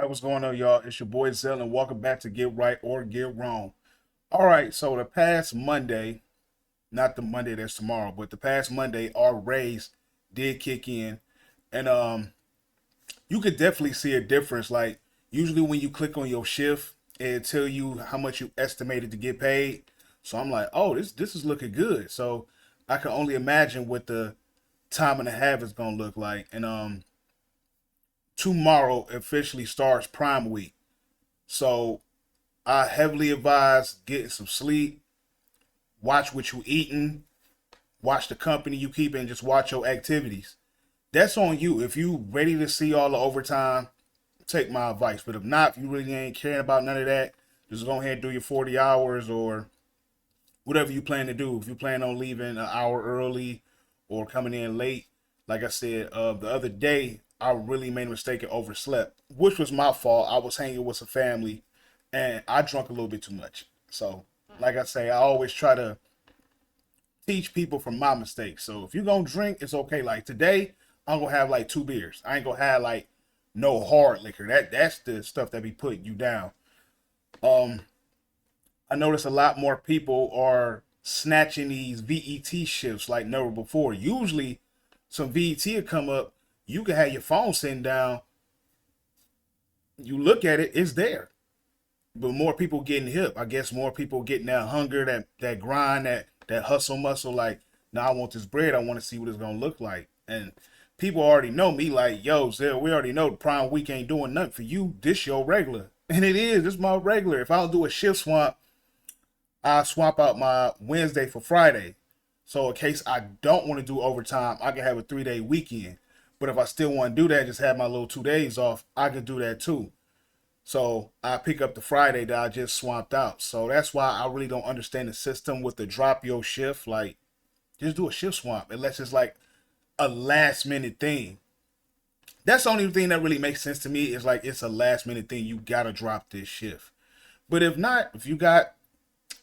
All right, what's going on, y'all? It's your boy Zell, and welcome back to Get Right or Get Wrong. All right, so the past Monday, not the Monday that's tomorrow, but the past Monday, our raise did kick in, and you could definitely see a difference. Like usually when you click on your shift, it tell you how much you estimated to get paid. So I'm like, oh, this is looking good. So I can only imagine what the time and a half is gonna look like, and tomorrow officially starts Prime Week. So I heavily advise getting some sleep, watch what you eating, watch the company you keep, and just watch your activities. That's on you. If you ready to see all the overtime, take my advice. But if not, if you really ain't caring about none of that, just go ahead and do your 40 hours or whatever you plan to do. If you plan on leaving an hour early or coming in late, like I said, the other day, I really made a mistake and overslept, which was my fault. I was hanging with some family and I drunk a little bit too much. So, like I say, I always try to teach people from my mistakes. So, if you're going to drink, it's okay. Like today, I'm going to have like 2 beers. I ain't going to have like no hard liquor. That's the stuff that be putting you down. Um, I notice a lot more people are snatching these VET shifts like never before. Usually, some VET will come up. You can have your phone sitting down. You look at it, it's there. But more people getting hip. I guess more people getting that hunger, that grind, that hustle muscle. Like, now I want this bread. I want to see what it's gonna look like. And people already know me. Like, yo, Zell, we already know the Prime Week ain't doing nothing for you. This your regular, and it is. This my regular. If I don't do a shift swap, I swap out my Wednesday for Friday. So in case I don't want to do overtime, I can have a 3 day weekend. But if I still want to do that, just have my little 2 days off, I can do that too. So I pick up the Friday that I just swapped out. So that's why I really don't understand the system with the drop your shift. Like, just do a shift swap unless it's like a last minute thing. That's the only thing that really makes sense to me is like it's a last minute thing. You gotta drop this shift. But if not, if you got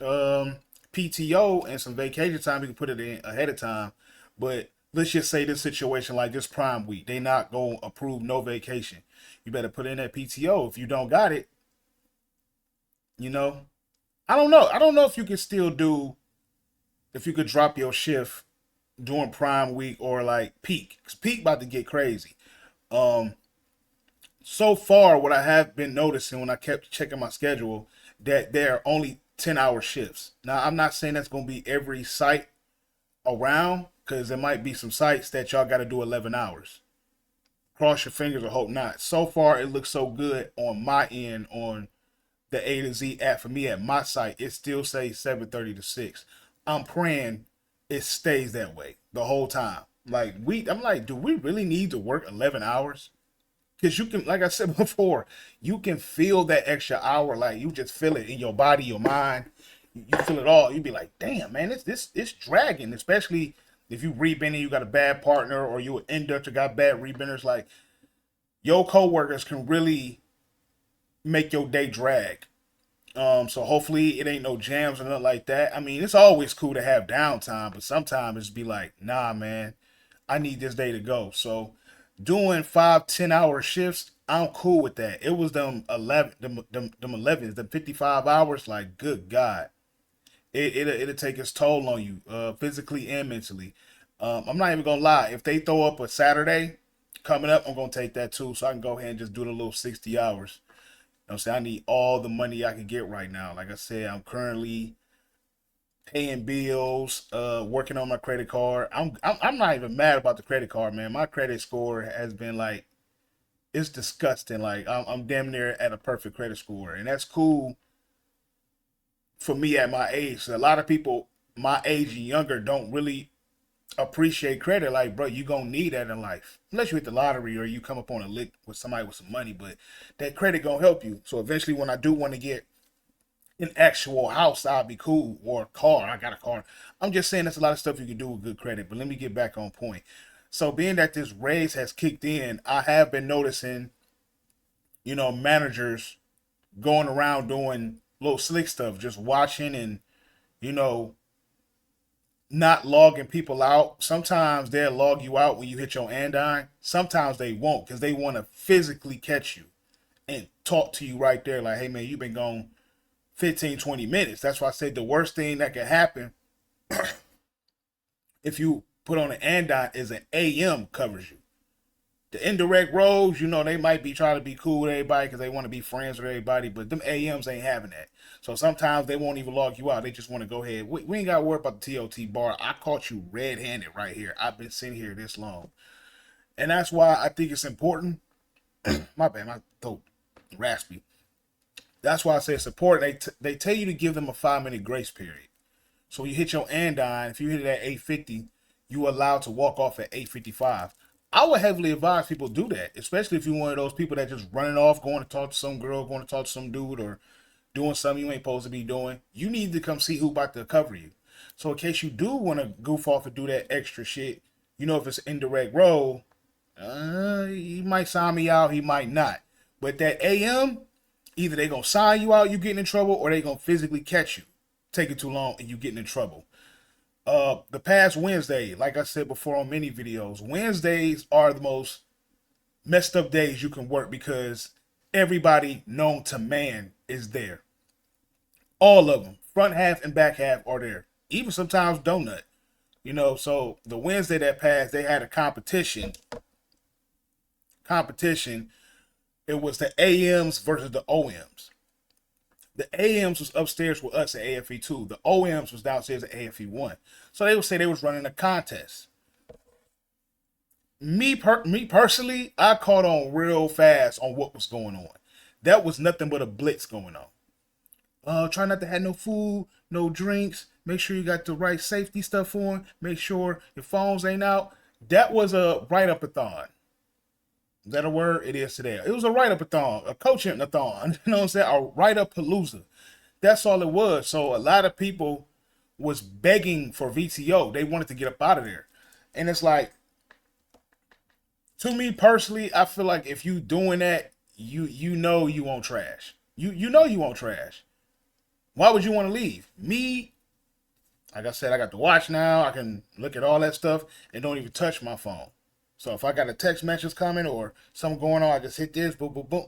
um, PTO and some vacation time, you can put it in ahead of time. But let's just say this situation like this Prime Week, they not gonna approve no vacation. You better put in that PTO. If you don't got it, you know, I don't know. I don't know if you can still do if you could drop your shift during Prime Week or like peak. Cause peak about to get crazy. Um, so far, what I have been noticing when I kept checking my schedule, that there are only 10-hour shifts. Now, I'm not saying that's going to be every site around because there might be some sites that y'all got to do 11 hours. Cross your fingers or hope not. So far, it looks so good on my end on the A to Z app for me at my site. It still says 7:30 to 6. I'm praying it stays that way the whole time. I'm like, do we really need to work 11 hours? Because you can, like I said before, you can feel that extra hour. Like you just feel it in your body, your mind. You feel it all. You be like, damn, man, it's dragging. Especially if you rebending, you got a bad partner, or you an inductor got bad rebenders. Like your coworkers can really make your day drag. So hopefully it ain't no jams or nothing like that. I mean, it's always cool to have downtime, but sometimes it's be like, nah, man, I need this day to go. So doing 5, 10 hour shifts, I'm cool with that. It was them 11, them 11s, the 55 hours. Like, good God, it'll take its toll on you, physically and mentally. I'm not even gonna lie. If they throw up a Saturday coming up, I'm gonna take that too, so I can go ahead and just do the little 60 hours. I'm saying I need all the money I can get right now. Like I said, I'm currently paying bills, working on my credit card. I'm not even mad about the credit card, man. My credit score has been like it's disgusting. Like I'm damn near at a perfect credit score, and that's cool for me at my age. So a lot of people my age and younger don't really appreciate credit. Like, bro, you gonna need that in life, unless you hit the lottery or you come up on a lick with somebody with some money. But that credit gonna help you. So eventually, when I do want to get an actual house, I'll be cool, or a car. I got a car. I'm just saying there's a lot of stuff you can do with good credit. But let me get back on point. So being that this raise has kicked in, I have been noticing, managers going around doing little slick stuff, just watching and you know not logging people out. Sometimes they'll log you out when you hit your andine. Sometimes they won't because they want to physically catch you. and talk to you right there like, hey man, you've been gone 15, 20 minutes. That's why I said the worst thing that can happen if you put on an andon is an AM covers you. The indirect roles, you know, they might be trying to be cool with everybody because they want to be friends with everybody, but them AMs ain't having that. So sometimes they won't even log you out. They just want to go ahead. We ain't got to worry about the TOT bar. I caught you red-handed right here. I've been sitting here this long. And that's why I think it's important. My bad, my throat raspy. That's why I say it's important. They tell you to give them a 5-minute grace period. So when you hit your andon, if you hit it at 8:50, you allowed to walk off at 8:55. I would heavily advise people do that, especially if you're one of those people that just running off, going to talk to some girl, going to talk to some dude, or doing something you ain't supposed to be doing. You need to come see who about to cover you. So in case you do want to goof off and do that extra shit, you know, if it's indirect role, he might sign me out, he might not. But that AM, either they gonna sign you out, you getting in trouble, or they gonna physically catch you. Take it too long and you getting in trouble. The past Wednesday, like I said before on many videos, Wednesdays are the most messed up days you can work because everybody known to man is there. All of them, front half and back half, are there. Even sometimes Donut, you know. So the Wednesday that passed, they had a competition. It was the AMs versus the OMs. The AMs was upstairs with us at AFE2. The OMs was downstairs at AFE1. So they would say they was running a contest. Me personally, I caught on real fast on what was going on. That was nothing but a blitz going on. Try not to have no food, no drinks. Make sure you got the right safety stuff on. Make sure your phones ain't out. That was a write-up-a-thon. Is that a word? It is today. It was a write-up-a-thon, a coaching-a-thon. You know what I'm saying? A write-up-palooza. That's all it was. So a lot of people was begging for VTO. They wanted to get up out of there. And it's like, to me personally, I feel like if you doing that, you know you won't trash. You know you won't trash. Why would you want to leave? Me, like I said, I got the watch now. I can look at all that stuff and don't even touch my phone. So if I got a text message coming or something going on, I just hit this, boom, boom, boom.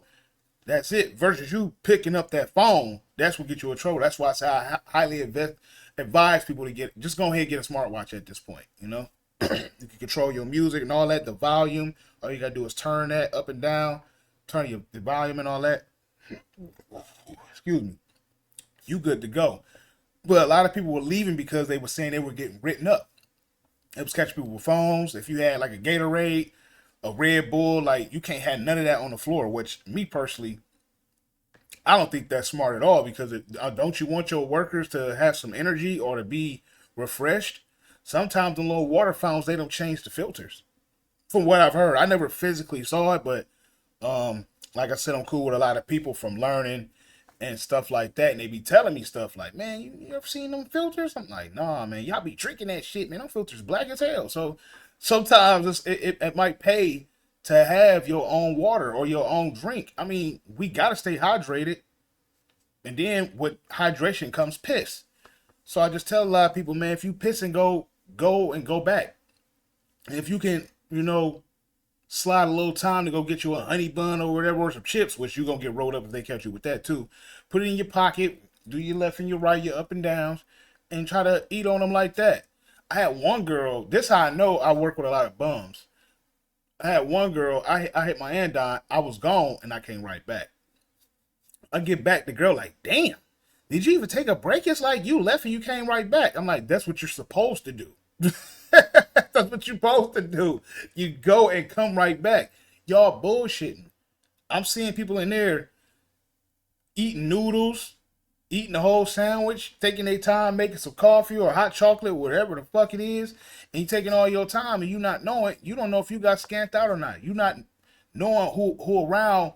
That's it. Versus you picking up that phone, that's what gets you in trouble. That's why I say I highly advise people to just go ahead and get a smartwatch at this point, you know? You can control your music and all that, the volume. All you got to do is turn that up and down, turn the volume and all that. Excuse me. You good to go. But a lot of people were leaving because they were saying they were getting written up. It was catching people with phones. If you had like a Gatorade, a Red Bull, like you can't have none of that on the floor, which me personally, I don't think that's smart at all because don't you want your workers to have some energy or to be refreshed? Sometimes the little water fountains, they don't change the filters. From what I've heard, I never physically saw it, but like I said, I'm cool with a lot of people from learning and stuff like that, and they be telling me stuff like, man, you ever seen them filters? I'm like, nah, man, y'all be drinking that shit, man. Them filters black as hell. So sometimes it might pay to have your own water or your own drink. I mean, we got to stay hydrated, and then with hydration comes piss. So I just tell a lot of people, man, if you piss and go and go back. If you can, you know, slide a little time to go get you a honey bun or whatever, or some chips, which you're going to get rolled up if they catch you with that too. Put it in your pocket, do your left and your right, your up and downs, and try to eat on them like that. I had one girl, this is how I know I work with a lot of bums. I had one girl, I hit my andon, I was gone, and I came right back. I get back, the girl like, damn, did you even take a break? It's like you left and you came right back. I'm like, that's what you're supposed to do. That's what you're supposed to do. You go and come right back. Y'all bullshitting. I'm seeing people in there eating noodles, eating the whole sandwich, taking their time making some coffee or hot chocolate, whatever the fuck it is, and you taking all your time and you not knowing, you don't know if you got scanned out or not. You not knowing who around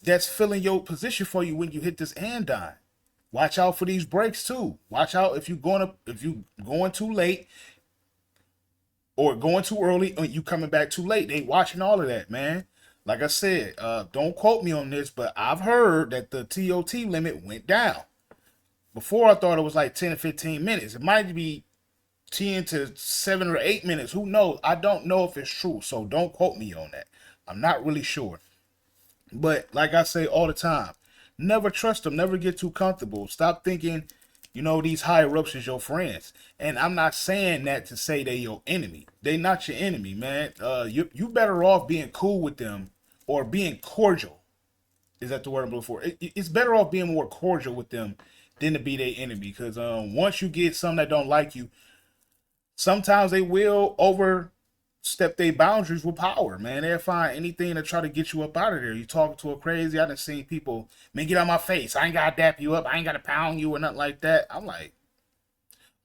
that's filling your position for you when you hit this andon. Watch out for these breaks too. Watch out if you going too late or going too early or you coming back too late. They watching all of that, man. Like I said, don't quote me on this, but I've heard that the TOT limit went down. Before I thought it was like 10 or 15 minutes. It might be 10 to 7 or 8 minutes. Who knows? I don't know if it's true, so don't quote me on that. I'm not really sure. But like I say all the time, never trust them. Never get too comfortable. Stop thinking, these higher ups is your friends. And I'm not saying that to say they your enemy. They not your enemy, man. You better off being cool with them or being cordial. Is that the word I'm looking for? It's better off being more cordial with them than to be their enemy. Because once you get some that don't like you, sometimes they will overstep their boundaries with power, man. They'll find anything to try to get you up out of there. You talking to a crazy, I done seen people, man, get out my face. I ain't gotta dap you up. I ain't gotta pound you or nothing like that. I'm like,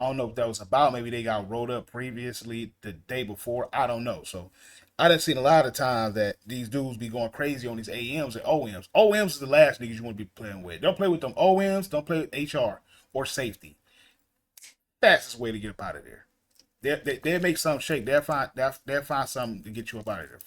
I don't know what that was about. Maybe they got rolled up previously the day before. I don't know. So I done seen a lot of times that these dudes be going crazy on these AMs and OMs. OMs is the last niggas you want to be playing with. Don't play with them OMs. Don't play with HR or safety. Fastest way to get up out of there. They'll make something shake. They'll find something to get you up out of there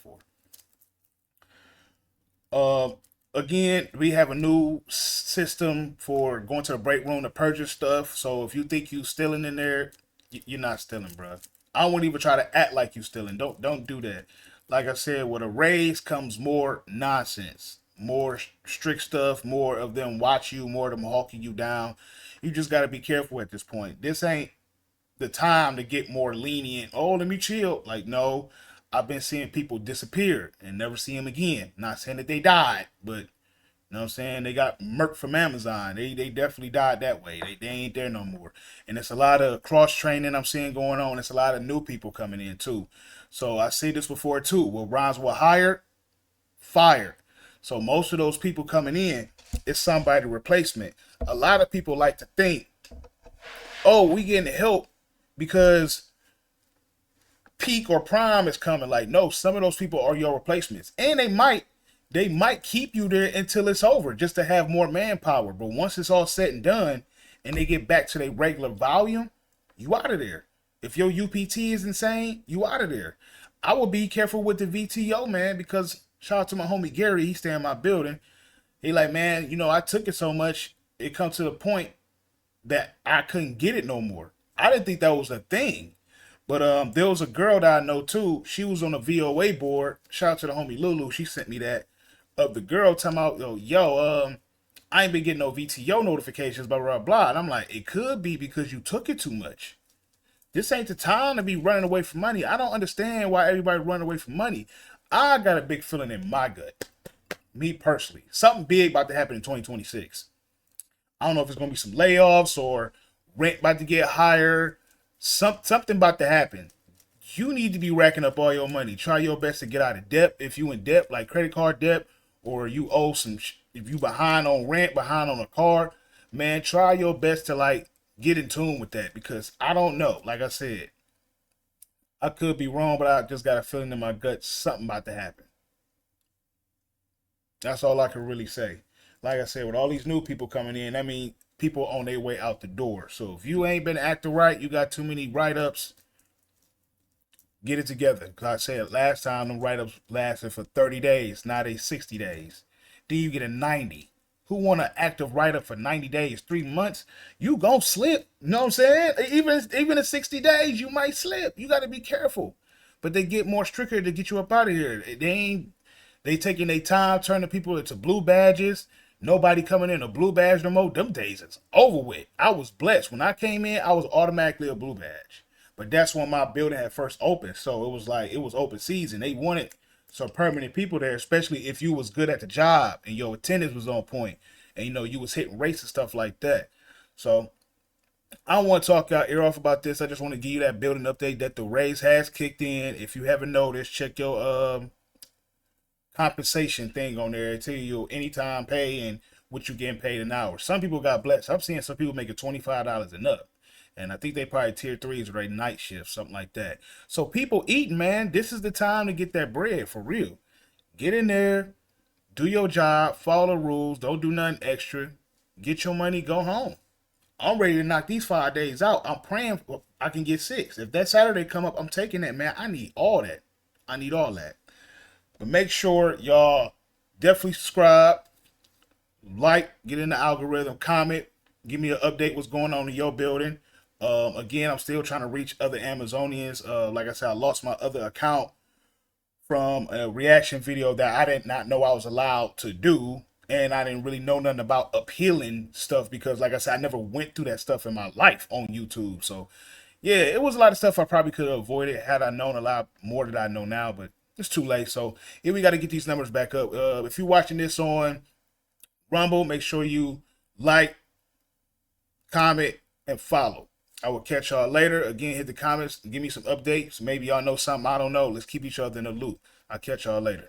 for. Again, we have a new system for going to the break room to purchase stuff. So if you think you stealing in there, you're not stealing, bro. I won't even try to act like you stealing. Don't do that. Like I said, with a raise comes more nonsense, more strict stuff, more of them watch you, more of them hawking you down. You just got to be careful at this point. This ain't the time to get more lenient. Oh, let me chill. Like, no, I've been seeing people disappear and never see them again. Not saying that they died, but you know what I'm saying? They got murked from Amazon. They definitely died that way. They ain't there no more. And it's a lot of cross training I'm seeing going on. It's a lot of new people coming in too. So I see this before too. Well, Rhymes were hired, fired. So most of those people coming in is somebody replacement. A lot of people like to think, oh, we getting help because peak or prime is coming. Like, no, some of those people are your replacements. And they might keep you there until it's over just to have more manpower. But once it's all said and done and they get back to their regular volume, you out of there. If your UPT is insane, you out of there. I would be careful with the VTO, man, because shout out to my homie Gary, he stay in my building. He like, man, I took it so much, it come to the point that I couldn't get it no more. I didn't think that was a thing. But there was a girl that I know too. She was on the VOA board. Shout out to the homie Lulu. She sent me that of the girl talking about, I ain't been getting no VTO notifications, blah, blah, blah. And I'm like, it could be because you took it too much. This ain't the time to be running away from money. I don't understand why everybody running away from money. I got a big feeling in my gut. Me personally. Something big about to happen in 2026. I don't know if it's going to be some layoffs or rent about to get higher. Something about to happen. You need to be racking up all your money. Try your best to get out of debt. If you in debt, like credit card debt, or you owe if you behind on rent, behind on a car, man, try your best to like get in tune with that, because I don't know. Like I said, I could be wrong, but I just got a feeling in my gut something about to happen. That's all I can really say. Like I said, with all these new people coming in, I mean, people on their way out the door. So if you ain't been acting right, you got too many write-ups, get it together. Cause I said last time, them write-ups lasted for 30 days. Now they 60 days. Then you get a 90. Who want an active write-up for 90 days, 3 months? You gon' slip. You know what I'm saying? Even in 60 days, you might slip. You got to be careful. But they get more stricter to get you up out of here. They taking their time, turning people into blue badges. Nobody coming in a blue badge no more. Them days is over with. I was blessed. When I came in, I was automatically a blue badge. But that's when my building had first opened. So it was like, it was open season. They wanted some permanent people there, especially if you was good at the job and your attendance was on point and you was hitting rates and stuff like that. So I don't want to talk your ear off about this. I just want to give you that building update that the raise has kicked in. If you haven't noticed, check your compensation thing on there. It tell you anytime pay and what you getting paid an hour. Some people got blessed. I'm seeing some people making $25 and up. And I think they probably tier 3s or they night shift, something like that. So people eating, man, this is the time to get that bread for real. Get in there, do your job, follow the rules, don't do nothing extra. Get your money, go home. I'm ready to knock these 5 days out. I'm praying I can get 6. If that Saturday come up, I'm taking that, man. I need all that. I need all that. But make sure y'all definitely subscribe, like, get in the algorithm, comment, give me an update what's going on in your building. Again, I'm still trying to reach other Amazonians. Like I said, I lost my other account from a reaction video that I did not know I was allowed to do. And I didn't really know nothing about appealing stuff because, like I said, I never went through that stuff in my life on YouTube. So, yeah, it was a lot of stuff I probably could have avoided had I known a lot more than I know now, but it's too late. So, here we got to get these numbers back up. If you're watching this on Rumble, make sure you like, comment, and follow. I will catch y'all later. Again, hit the comments and give me some updates. Maybe y'all know something I don't know. Let's keep each other in the loop. I'll catch y'all later.